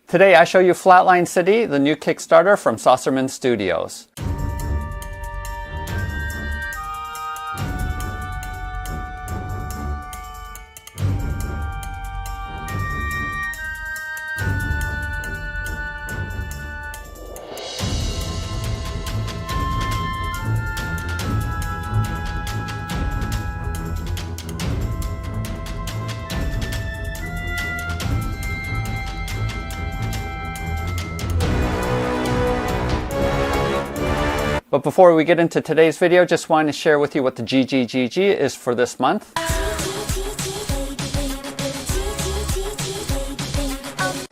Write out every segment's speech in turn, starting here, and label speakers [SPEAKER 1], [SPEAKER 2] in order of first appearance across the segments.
[SPEAKER 1] Today I show you Flatline City, the new Kickstarter from Saucermen Studios. But before we get into today's video, just wanted to share with you what the GGGG is for this month.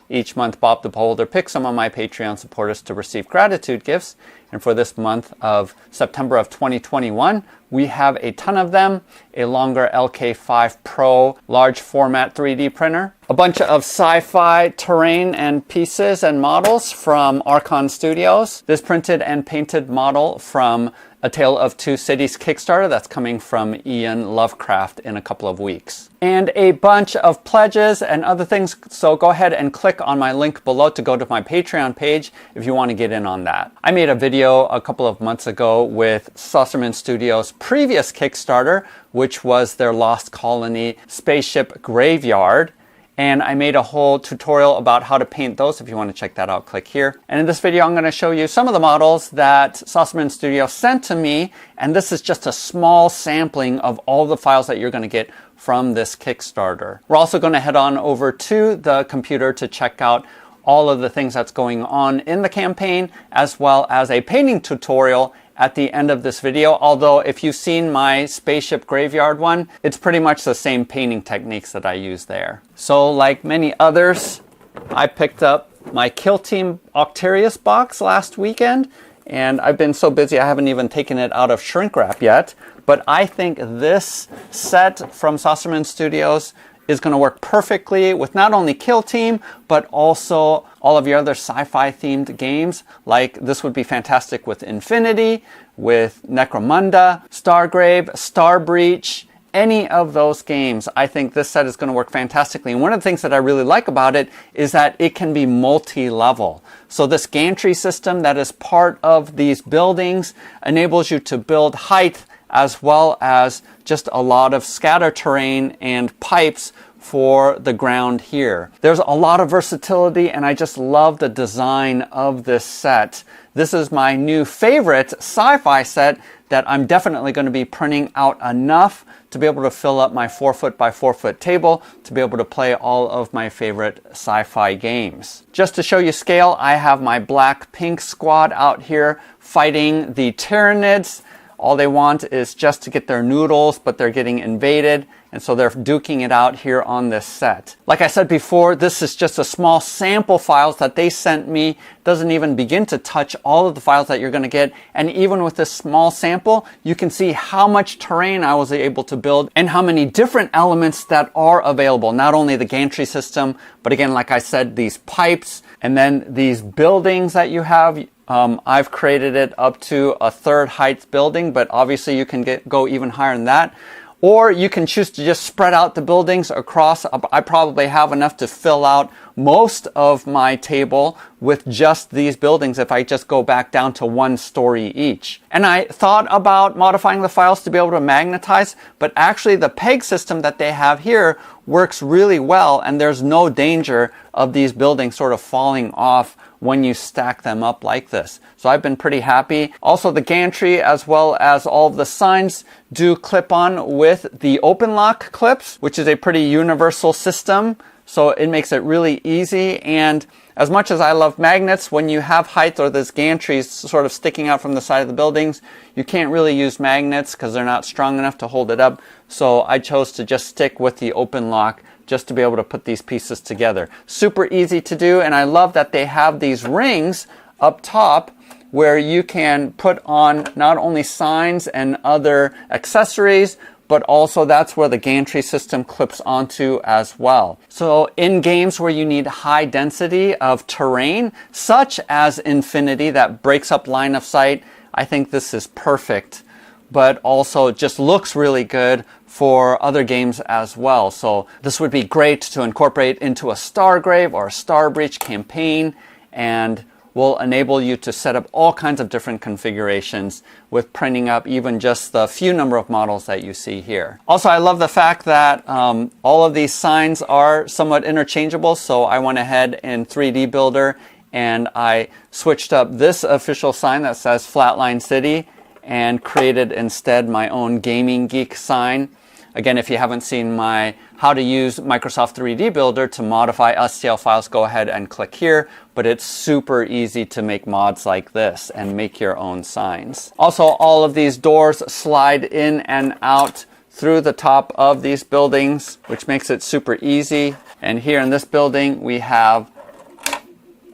[SPEAKER 1] Each month, Bob the Beholder picks some of my Patreon supporters to receive gratitude gifts. And for this month of September of 2021, we have a ton of them. A longer LK5 Pro large format 3D printer. A bunch of sci-fi terrain and pieces and models from Archon Studios. This printed and painted model from A Tale of Two Cities Kickstarter that's coming from Ian Lovecraft in a couple of weeks. And a bunch of pledges and other things, so go ahead and click on my link below to go to my Patreon page if you want to get in on that. I made a video a couple of months ago with Saucermen Studios' previous Kickstarter, which was their Lost Colony spaceship graveyard. And I made a whole tutorial about how to paint those. If you want to check that out, click here. And in this video, I'm going to show you some of the models that Saucermen Studios sent to me. And this is just a small sampling of all the files that you're going to get from this Kickstarter. We're also going to head on over to the computer to check out all of the things that's going on in the campaign, as well as a painting tutorial at the end of this video. Although if you've seen my spaceship graveyard one, it's pretty much the same painting techniques that I use there. So like many others, I picked up my Kill Team Octarius box last weekend, and I've been so busy I haven't even taken it out of shrink wrap yet. But I think this set from Saucermen Studios is going to work perfectly with not only Kill Team, but also all of your other sci-fi themed games. Like this would be fantastic with Infinity, with Necromunda, Stargrave, Starbreach, any of those games. I think this set is going to work fantastically. And one of the things that I really like about it is that it can be multi-level. So this gantry system that is part of these buildings enables you to build height as well as just a lot of scatter terrain and pipes for the ground here. There's a lot of versatility, and I just love the design of this set. This is my new favorite sci-fi set that I'm definitely going to be printing out enough to be able to fill up my 4-foot by 4-foot table to be able to play all of my favorite sci-fi games. Just to show you scale, I have my Black-Pink squad out here fighting the Tyranids. All they want is just to get their noodles, but they're getting invaded, and so they're duking it out here on this set. Like I said before, this is just a small sample files that they sent me. Doesn't even begin to touch all of the files that you're going to get, and even with this small sample, you can see how much terrain I was able to build and how many different elements that are available. Not only the gantry system, but again, like I said, these pipes, and then these buildings that you have. I've created it up to a 3rd height building, but obviously you can go even higher than that. Or you can choose to just spread out the buildings across. I probably have enough to fill out most of my table with just these buildings if I just go back down to 1 story each. And I thought about modifying the files to be able to magnetize, but actually the peg system that they have here works really well, and there's no danger of these buildings sort of falling off when you stack them up like this. So I've been pretty happy. Also the gantry as well as all of the signs do clip on with the open lock clips, which is a pretty universal system. So it makes it really easy. And as much as I love magnets, when you have height or this gantry sort of sticking out from the side of the buildings, you can't really use magnets because they're not strong enough to hold it up. So I chose to just stick with the open lock just to be able to put these pieces together. Super easy to do, and I love that they have these rings up top where you can put on not only signs and other accessories, but also that's where the gantry system clips onto as well. So in games where you need high density of terrain, such as Infinity that breaks up line of sight, I think this is perfect but also just looks really good for other games as well. So this would be great to incorporate into a Stargrave or a Starbreach campaign, and will enable you to set up all kinds of different configurations with printing up even just the few number of models that you see here. Also, I love the fact that all of these signs are somewhat interchangeable. So I went ahead in 3D Builder and I switched up this official sign that says Flatline City and created instead my own Gaming Geek sign. Again, if you haven't seen my how to use Microsoft 3D Builder to modify STL files, go ahead and click here. But it's super easy to make mods like this and make your own signs. Also, all of these doors slide in and out through the top of these buildings, which makes it super easy. And here in this building, we have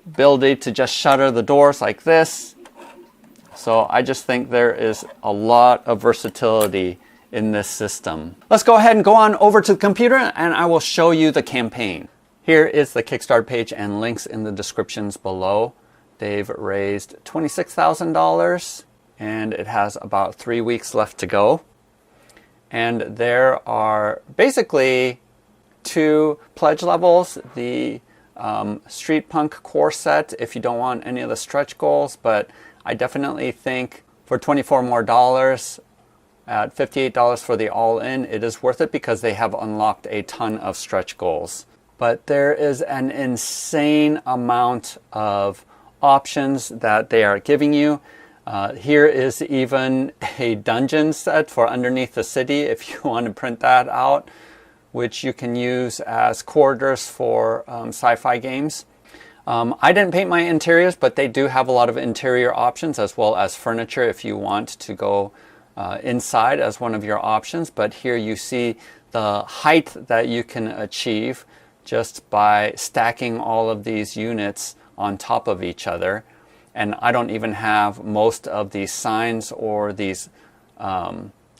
[SPEAKER 1] ability to just shutter the doors like this. So I just think there is a lot of versatility in this system. Let's go ahead and go on over to the computer and I will show you the campaign. Here is the Kickstarter page and links in the descriptions below. They've raised $26,000 and it has about 3 weeks left to go. And there are basically 2 pledge levels. The Street Punk core set if you don't want any of the stretch goals, but I definitely think for $24 more at $58 for the all-in, it is worth it because they have unlocked a ton of stretch goals. But there is an insane amount of options that they are giving you. Here is even a dungeon set for underneath the city if you want to print that out, which you can use as corridors for sci-fi games. I didn't paint my interiors, but they do have a lot of interior options as well as furniture if you want to go inside as one of your options. But here you see the height that you can achieve just by stacking all of these units on top of each other. And I don't even have most of these signs or these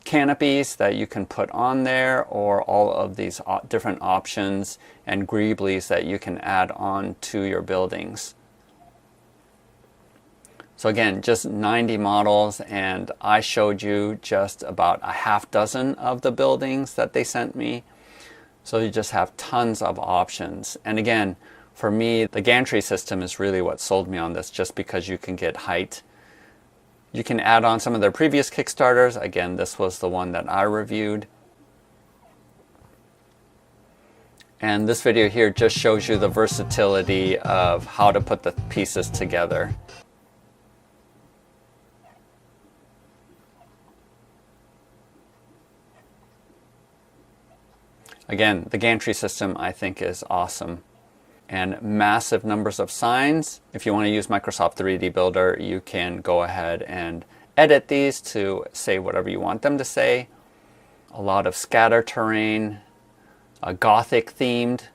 [SPEAKER 1] canopies that you can put on there, or all of these different options and greeblies that you can add on to your buildings. So again, just 90 models, and I showed you just about a half dozen of the buildings that they sent me. So you just have tons of options. And again, for me, the gantry system is really what sold me on this, just because you can get height. You can add on some of their previous Kickstarters. Again, this was the one that I reviewed. And this video here just shows you the versatility of how to put the pieces together. Again, the gantry system I think is awesome. And massive numbers of signs. If you want to use Microsoft 3D Builder, you can go ahead and edit these to say whatever you want them to say. A lot of scatter terrain, Gothic themed,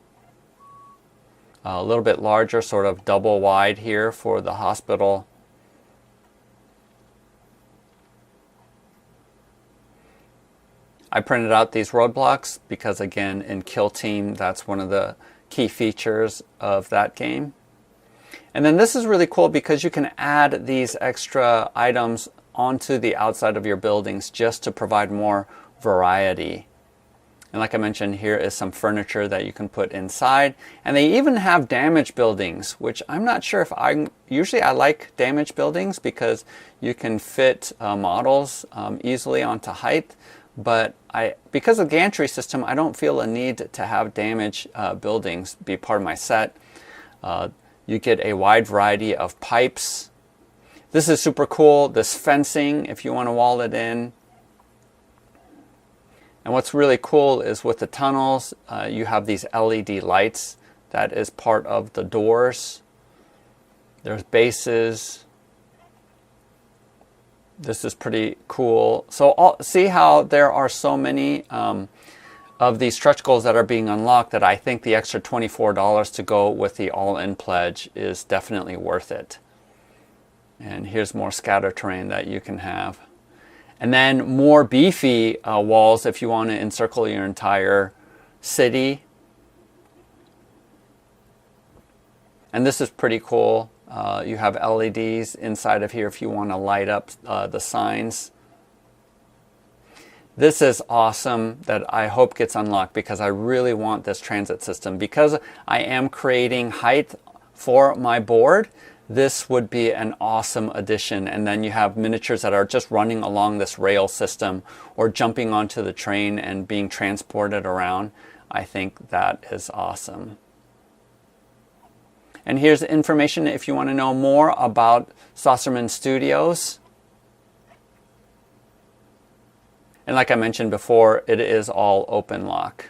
[SPEAKER 1] a little bit larger, sort of double wide here for the hospital. I printed out these roadblocks because, again, in Kill Team, that's one of the key features of that game. And then this is really cool because you can add these extra items onto the outside of your buildings just to provide more variety. And like I mentioned, here is some furniture that you can put inside. And they even have damaged buildings, which I'm not sure if usually I like damaged buildings because you can fit models easily onto height. But because of the gantry system, I don't feel a need to have damaged buildings be part of my set. You get a wide variety of pipes. This is super cool, this fencing, if you want to wall it in. And what's really cool is with the tunnels, you have these LED lights that is part of the doors. There's bases. This is pretty cool. So see how there are so many of these stretch goals that are being unlocked that I think the extra $24 to go with the all-in pledge is definitely worth it. And here's more scatter terrain that you can have. And then more beefy walls if you want to encircle your entire city. And this is pretty cool. You have LEDs inside of here if you want to light up the signs. This is awesome that I hope gets unlocked because I really want this transit system. Because I am creating height for my board, this would be an awesome addition. And then you have miniatures that are just running along this rail system or jumping onto the train and being transported around. I think that is awesome. And here's information if you want to know more about Saucermen Studios. And like I mentioned before, it is all open lock.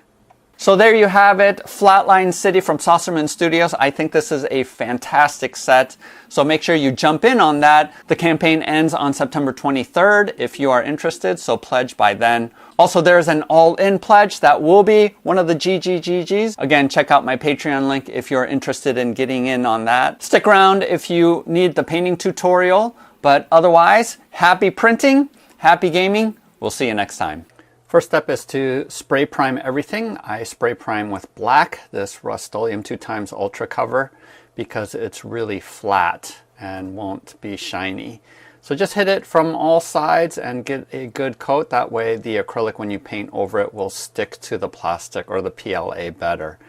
[SPEAKER 1] So there you have it, Flatline City from Saucermen Studios. I think this is a fantastic set. So make sure you jump in on that. The campaign ends on September 23rd if you are interested, so pledge by then. Also, there's an all-in pledge that will be one of the GGGGs. Again, check out my Patreon link if you're interested in getting in on that. Stick around if you need the painting tutorial. But otherwise, happy printing, happy gaming. We'll see you next time. First step is to spray prime everything. I spray prime with black, this Rust-Oleum 2x Ultra cover, because it's really flat and won't be shiny. So just hit it from all sides and get a good coat. That way the acrylic, when you paint over it, will stick to the plastic or the PLA better.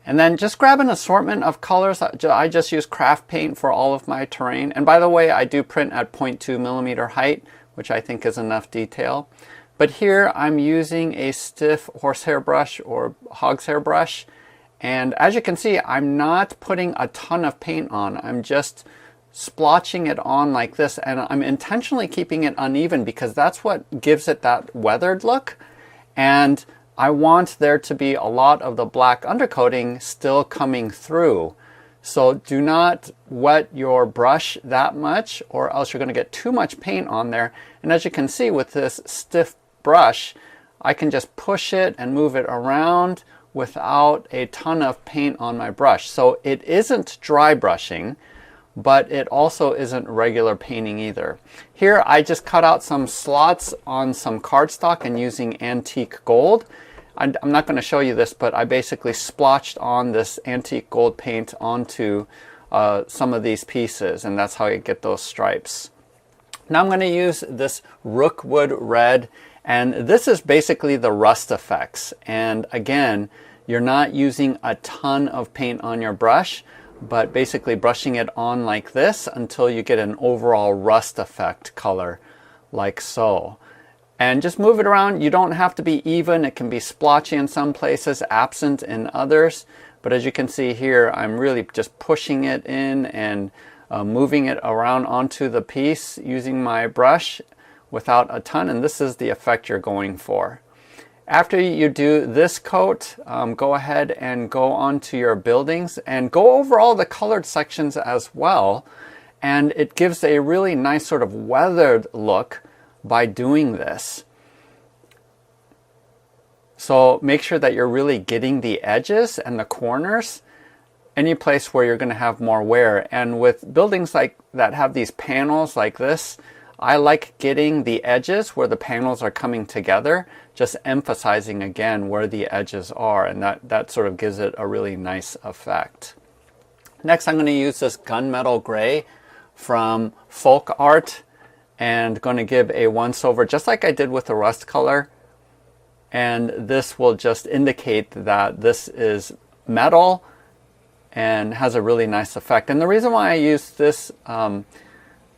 [SPEAKER 1] And then just grab an assortment of colors. I just use craft paint for all of my terrain. And by the way, I do print at 0.2mm height, which I think is enough detail. But here I'm using a stiff horsehair brush or hog's hair brush. And as you can see, I'm not putting a ton of paint on. I'm just splotching it on like this. And I'm intentionally keeping it uneven because that's what gives it that weathered look. And I want there to be a lot of the black undercoating still coming through. So do not wet your brush that much or else you're going to get too much paint on there. And as you can see with this stiff brush, I can just push it and move it around without a ton of paint on my brush. So it isn't dry brushing, but it also isn't regular painting either. Here I just cut out some slots on some cardstock and using antique gold. I'm not going to show you this, but I basically splotched on this antique gold paint onto some of these pieces, and that's how you get those stripes. Now I'm going to use this Rookwood Red, and this is basically the rust effects. And again, you're not using a ton of paint on your brush, but basically brushing it on like this until you get an overall rust effect color, like so. And just move it around. You don't have to be even. It can be splotchy in some places, absent in others. But as you can see here, I'm really just pushing it in and moving it around onto the piece using my brush without a ton. And this is the effect you're going for. After you do this coat, go ahead and go onto your buildings and go over all the colored sections as well. And it gives a really nice sort of weathered look by doing this. So make sure that you're really getting the edges and the corners, any place where you're going to have more wear. And with buildings like that have these panels like this, I like getting the edges where the panels are coming together, just emphasizing again where the edges are, and that sort of gives it a really nice effect. Next, I'm going to use this gunmetal gray from Folk Art and going to give a once over just like I did with the rust color. And this will just indicate that this is metal and has a really nice effect. And the reason why I use this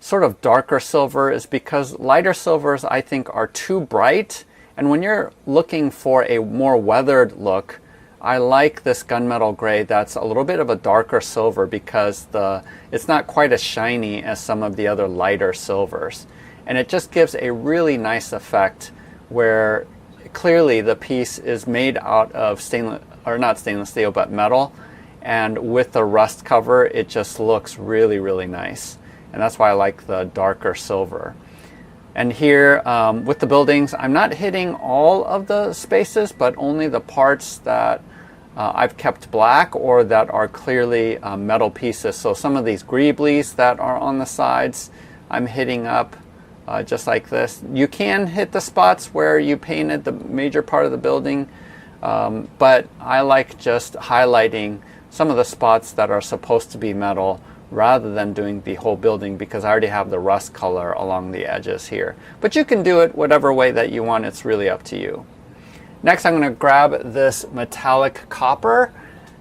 [SPEAKER 1] sort of darker silver is because lighter silvers I think are too bright. And when you're looking for a more weathered look, I like this gunmetal gray that's a little bit of a darker silver because it's not quite as shiny as some of the other lighter silvers. And it just gives a really nice effect where clearly the piece is made out of not stainless steel, but metal. And with the rust cover, it just looks really, really nice. And that's why I like the darker silver. And here with the buildings, I'm not hitting all of the spaces, but only the parts that I've kept black or that are clearly metal pieces. So some of these greeblies that are on the sides, I'm hitting up just like this. You can hit the spots where you painted the major part of the building, but I like just highlighting some of the spots that are supposed to be metal rather than doing the whole building, because I already have the rust color along the edges here. But you can do it whatever way that you want. It's really up to you. Next, I'm going to grab this metallic copper,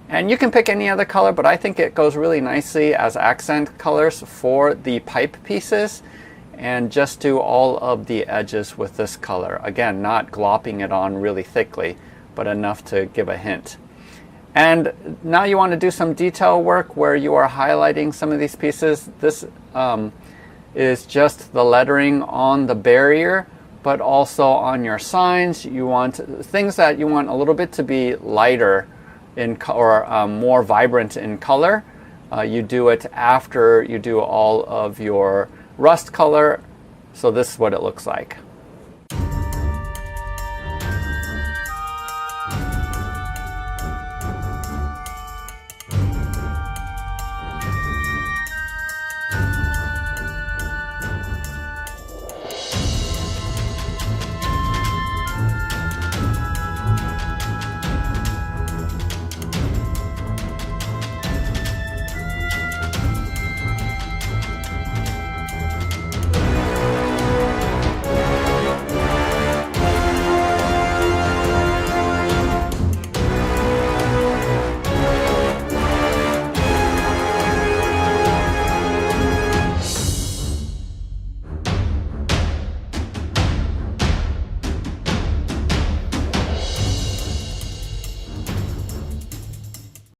[SPEAKER 1] and you can pick any other color, but I think it goes really nicely as accent colors for the pipe pieces, and just do all of the edges with this color. Again, not glopping it on really thickly, but enough to give a hint. And now you want to do some detail work where you are highlighting some of these pieces. This is just the lettering on the barrier, but also on your signs. You want things that you want a little bit to be lighter in or more vibrant in color. You do it after you do all of your rust color. So this is what it looks like.